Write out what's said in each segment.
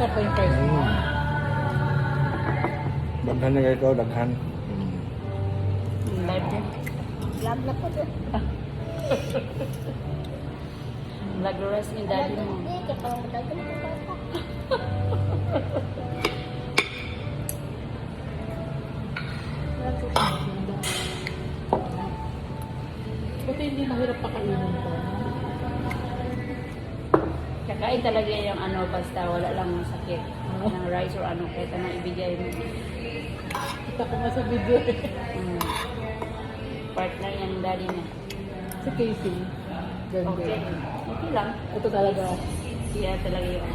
Masarap pa yung fries mo. Daghan na ito, daghan. Live din. Love na po doon. Nag-rest ni daddy mo. Hindi, kaya parang madagal na po pa. Buti hindi mahirap pakainin ko. Kakain talaga yung ano, basta wala lang ng sakit. Ng rice or ano, kahit anong ibigay mo. Kita ko nga sa video eh. Partner yan ng daddy niya. Si Casey. Ganda. Okay. Okay lang. Ito talaga. Siya talaga yun.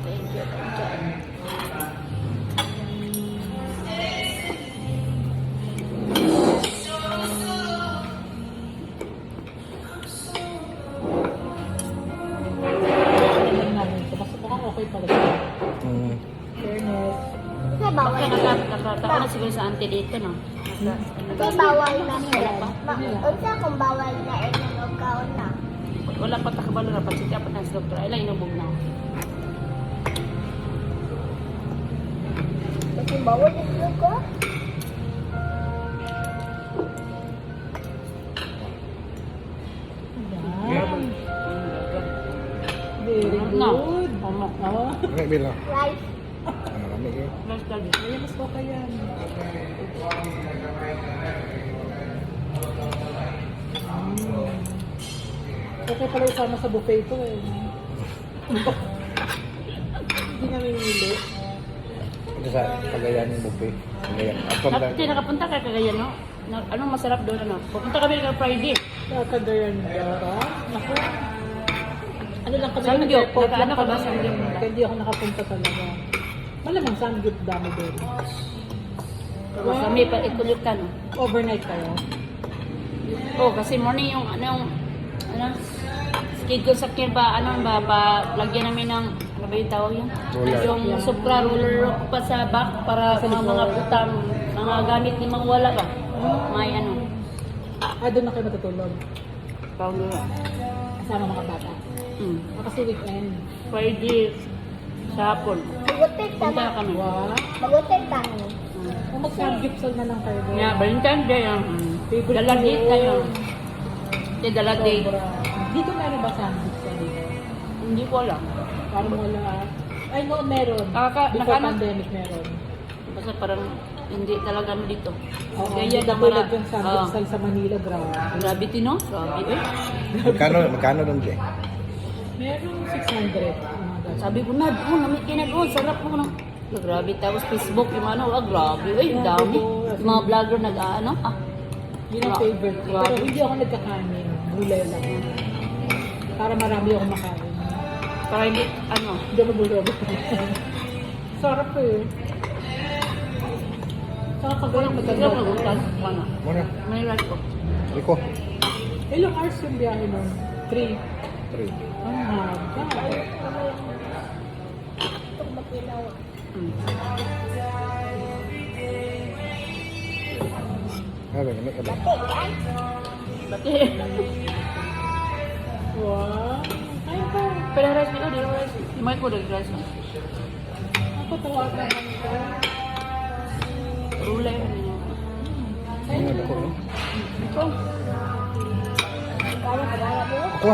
Thank you. Alam namin ito. Kasi mukhang okay pala siya. Fairness. Kaya bawal Okay, na. nakataon na siguro sa auntie dito, no? Kaya bawal na. Unsa kung bawal na ay nanugkaon na. Wala pa takabalo na pag siya pa ng doktor. Ay lang inubog na. Kasi bawal na ko. Yan. Very No. good. Tama. Oh. Ano bila? Rice. Ano kami eh? Mas daddy. Ayan, mas okay yan. Okay pala isama sa buffet ito eh. Hindi na mimili. Ito sa Cagayan yung buffet. Cagayan. Atong Hindi nakapunta ka Cagayan, no? Anong masarap doon, ano? Pupunta kami ng Friday. Sa Cagayan Dara. Naku. Ano lang kami Samgyup. nag-airport Naka-ano lang ka ba, kami. Samgyup? Kaya hindi ako nakapunta talaga. Malamang Samgyup dami doon. Kami pa itulog ka, no? Overnight kayo. Oh, kasi morning yung, ano, schedule sa care ba, lagyan namin ng, ano ba yung tawag yun? Roller. Yung Supra roller pa sa back para Sa sa mga likod. utang, mga gamit ni Mang Wala ba? May ano, Doon na kayo matutulog. tawag nila. Kasama mga bata. Kasi weekend. Friday, sa hapon. Magutit ka Punta na. kami. Wow. Magutit ka. Kung mag-Samgyupsal na lang kayo doon. Yeah, Valentine's Day, Favorite dala ko date yun. tayo. Hindi, dala date. Sobra. Dito meron ba Samgyupsal dito? Hindi ko alam. Parang wala. Ay no, meron. Before Nakano? pandemic meron. Basta parang hindi talaga ano dito. Oo, Kaya hindi yan katulad yung Samgyupsal sa Manila, grabe. Grabe tino. Grabe eh. Magkano doon siya? Meron 600. mga ganun. Sabi ko na, namit ka na doon. Sarap mo na. Grabe. Tapos Facebook yung ano, grabe. Ay, dami. Yung mga vlogger nag-ano. Yun ang favorite ko. Pero hindi ako nagkakanin. Gulay lang. Para marami ako makain. Para hindi, ano. Hindi ako bulog. Sarap eh. Saka kagalang Sarap matanda. na utas. Ano. Muna. May rice ko. Iko. Ilang hours yung biyahe nun? 3. 3. Ang haba. Itong makilaw. Sabi, may ka ba? Bati. Wow. Ay pa. Pero rice ko, di rice. May ko rin rice. Ako tawag naman ko. Rulay. Ano ako? Ito. Kaya ka ba mo? Ako.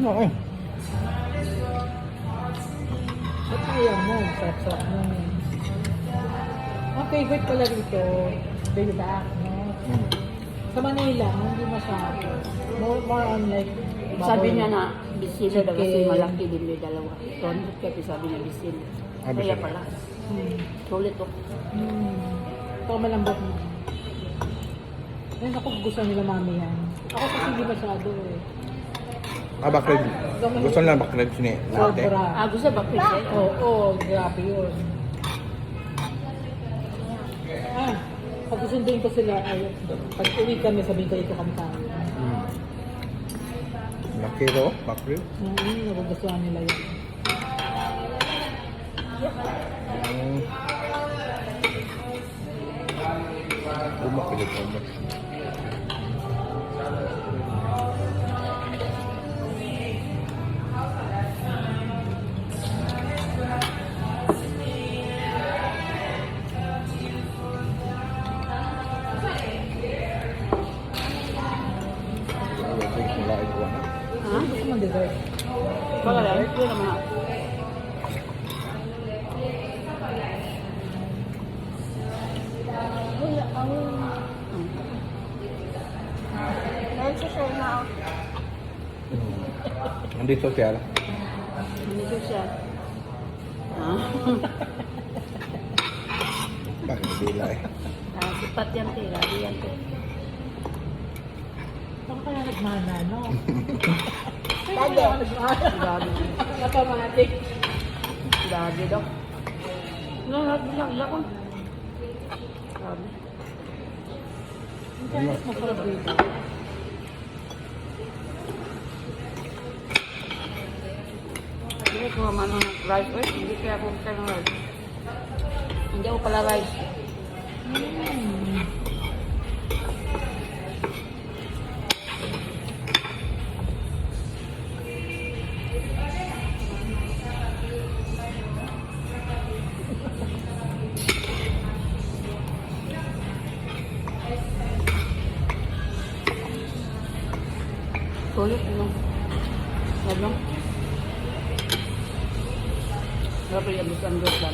Ano eh? Ba't kaya mo? Sarap-sarap mo. Ang favorite pala dito, Belbac, no? Sa Manila, hindi masyado. More on like, Sabi niya na, bisilo daw kasi Chicken. malaki din may dalawa. 200 kasi sabi niya bisilo. Ah, Kaya bisilo. pala. Hmm. Sulit to. Ito malambot mo. Ayun ako gusto nila mami yan. Ako kasi hindi masyado eh. Ah, baklid. Gusto nila baklid sini. Latte. Sobra. Gusto ba Chris? Oo, grabe yun. Pag susunduin ko sila, ay, pag uwi kami, sabihin ko ito kami tayo. Laki to, baklid. Nagugustuhan nila yun. Umak, pilit. Ito naman. Wala ang... Nandiyo siya na ako. Nandito siya. Nandito siya. Ah. Bakit bila eh. Sipat yan, te. Grabe yan, te. Saan kaya nagmana, no? Dati. Grabe. Automatic. Grabe daw. Ilang ko. Grabe. Ang Chinese mo pala dito. Hindi ko naman ng rice. Uy, hindi kaya ako kaya ng rice. Hindi ako pala rice. Sulit, no? Ano? Grabe yung bisang dos lang.